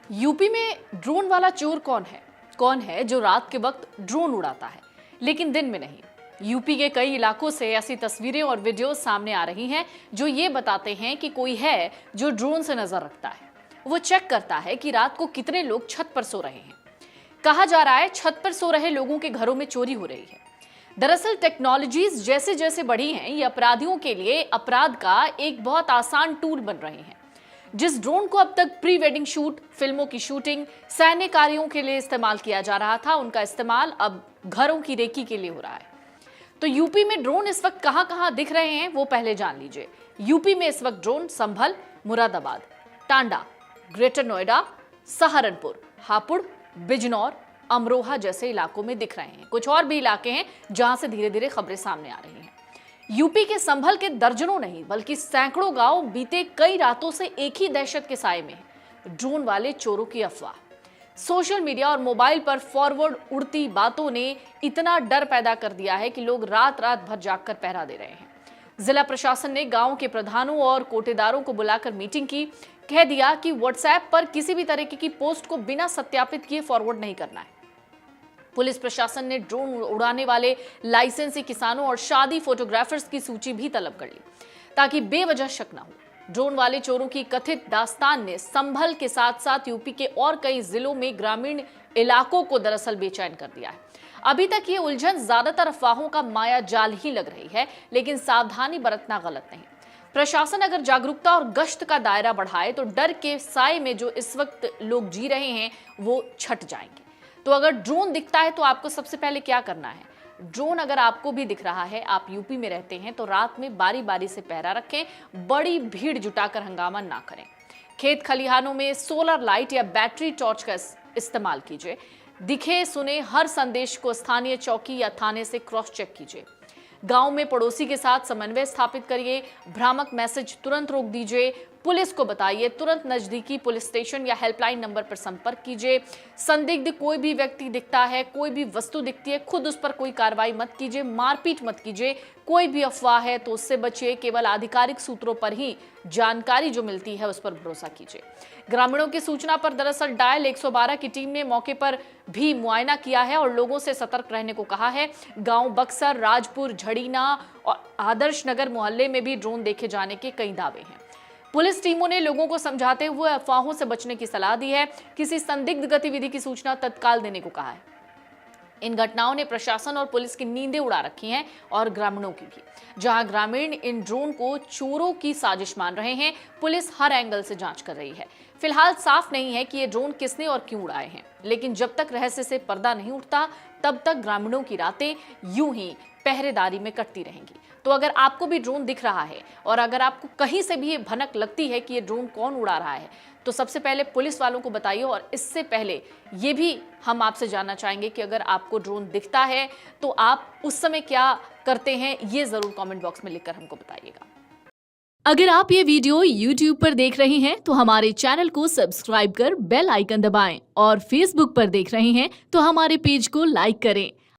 UP में drone वाला चोर कौन है जो रात के वक्त ड्रोन उड़ाता है लेकिन दिन में नहीं। यूपी के कई इलाकों से ऐसी तस्वीरें और वीडियो सामने आ रही हैं जो ये बताते हैं कि कोई है जो ड्रोन से नजर रखता है। वो चेक करता है कि रात को कितने लोग छत पर सो रहे हैं। कहा जा रहा है छत पर सो रहे लोगों के घरों में चोरी हो रही है। दरअसल टेक्नोलॉजीज जैसे जैसे बढ़ी हैं, ये अपराधियों के लिए अपराध का एक बहुत आसान टूल बन रहे हैं। जिस ड्रोन को अब तक प्री वेडिंग शूट, फिल्मों की शूटिंग, सैन्य कार्यों के लिए इस्तेमाल किया जा रहा था, उनका इस्तेमाल अब घरों की रेकी के लिए हो रहा है। तो यूपी में ड्रोन इस वक्त कहां कहां दिख रहे हैं वो पहले जान लीजिए। यूपी में इस वक्त ड्रोन संभल, मुरादाबाद, टांडा, ग्रेटर नोएडा, सहारनपुर, हापुड़, बिजनौर, अमरोहा जैसे इलाकों में दिख रहे हैं। कुछ और भी इलाके हैं जहां से धीरे धीरे खबरें सामने आ रही हैं। यूपी के संभल के दर्जनों नहीं बल्कि सैकड़ों गांव बीते कई रातों से एक ही दहशत के साए में हैं। ड्रोन वाले चोरों की अफवाह, सोशल मीडिया और मोबाइल पर फॉरवर्ड उड़ती बातों ने इतना डर पैदा कर दिया है कि लोग रात रात भर जागकर पहरा दे रहे हैं। जिला प्रशासन ने गांव के प्रधानों और कोटेदारों को बुलाकर मीटिंग की। कह दिया कि व्हाट्सएप पर किसी भी तरीके की पोस्ट को बिना सत्यापित किए फॉरवर्ड नहीं करना है। पुलिस प्रशासन ने ड्रोन उड़ाने वाले लाइसेंसी किसानों और शादी फोटोग्राफर्स की सूची भी तलब कर ली ताकि बेवजह शक न हो। ड्रोन वाले चोरों की कथित दास्तान ने संभल के साथ साथ यूपी के और कई जिलों में ग्रामीण इलाकों को दरअसल बेचैन कर दिया है। अभी तक ये उलझन ज्यादातर अफवाहों का माया जाल ही लग रही है, लेकिन सावधानी बरतना गलत नहीं। प्रशासन अगर जागरूकता और गश्त का दायरा बढ़ाए तो डर के साए में जो इस वक्त लोग जी रहे हैं वो छट जाएंगे। तो अगर ड्रोन दिखता है तो आपको सबसे पहले क्या करना है? ड्रोन अगर आपको भी दिख रहा है, आप यूपी में रहते हैं, तो रात में बारी बारी से पहरा रखें, बड़ी भीड़ जुटाकर हंगामा ना करें। खेत खलिहानों में सोलर लाइट या बैटरी टॉर्च का इस्तेमाल कीजिए। दिखे सुने हर संदेश को स्थानीय चौकी या थाने से क्रॉस चेक कीजिए। गांव में पड़ोसी के साथ समन्वय स्थापित करिए। भ्रामक मैसेज तुरंत रोक दीजिए। पुलिस को बताइए। तुरंत नजदीकी पुलिस स्टेशन या हेल्पलाइन नंबर पर संपर्क कीजिए। संदिग्ध कोई भी व्यक्ति दिखता है, कोई भी वस्तु दिखती है, खुद उस पर कोई कार्रवाई मत कीजिए, मारपीट मत कीजिए। कोई भी अफवाह है तो उससे बचिए। केवल आधिकारिक सूत्रों पर ही जानकारी जो मिलती है उस पर भरोसा कीजिए। ग्रामीणों की सूचना पर दरअसल डायल 112 की टीम ने मौके पर भी मुआयना किया है और लोगों से सतर्क रहने को कहा है। गांव बक्सर, राजपुर, झड़ीना और आदर्श नगर मोहल्ले में भी ड्रोन देखे जाने के कई दावे हैं। पुलिस टीमों ने लोगों को समझाते हुए अफवाहों से बचने की सलाह दी है। किसी संदिग्ध गतिविधि की सूचना तत्काल देने को कहा है। इन घटनाओं ने प्रशासन और पुलिस की नींदें उड़ा रखी हैं और ग्रामीणों की भी। जहां ग्रामीण इन ड्रोन को चोरों की साजिश मान रहे हैं, पुलिस हर एंगल से जांच कर रही है। फिलहाल साफ नहीं है कि ये ड्रोन किसने और क्यों उड़ाए हैं, लेकिन जब तक रहस्य से पर्दा नहीं उठता तब तक ग्रामीणों की रातें यूं ही पहरेदारी में कटती रहेंगी। तो अगर आपको भी ड्रोन दिख रहा है और अगर आपको कहीं से भी ये भनक लगती है कि ये ड्रोन कौन उड़ा रहा है, तो सबसे पहले पुलिस वालों को बताइए। और इससे पहले ये भी हम आपसे जानना चाहेंगे कि अगर आपको ड्रोन दिखता है तो आप उस समय क्या करते हैं, ये जरूर कमेंट बॉक्स में लिखकर हमको बताइएगा। अगर आप ये वीडियो YouTube पर देख रहे हैं तो हमारे चैनल को सब्सक्राइब कर बेल आइकन दबाएं और Facebook पर देख रहे हैं तो हमारे पेज को लाइक करें।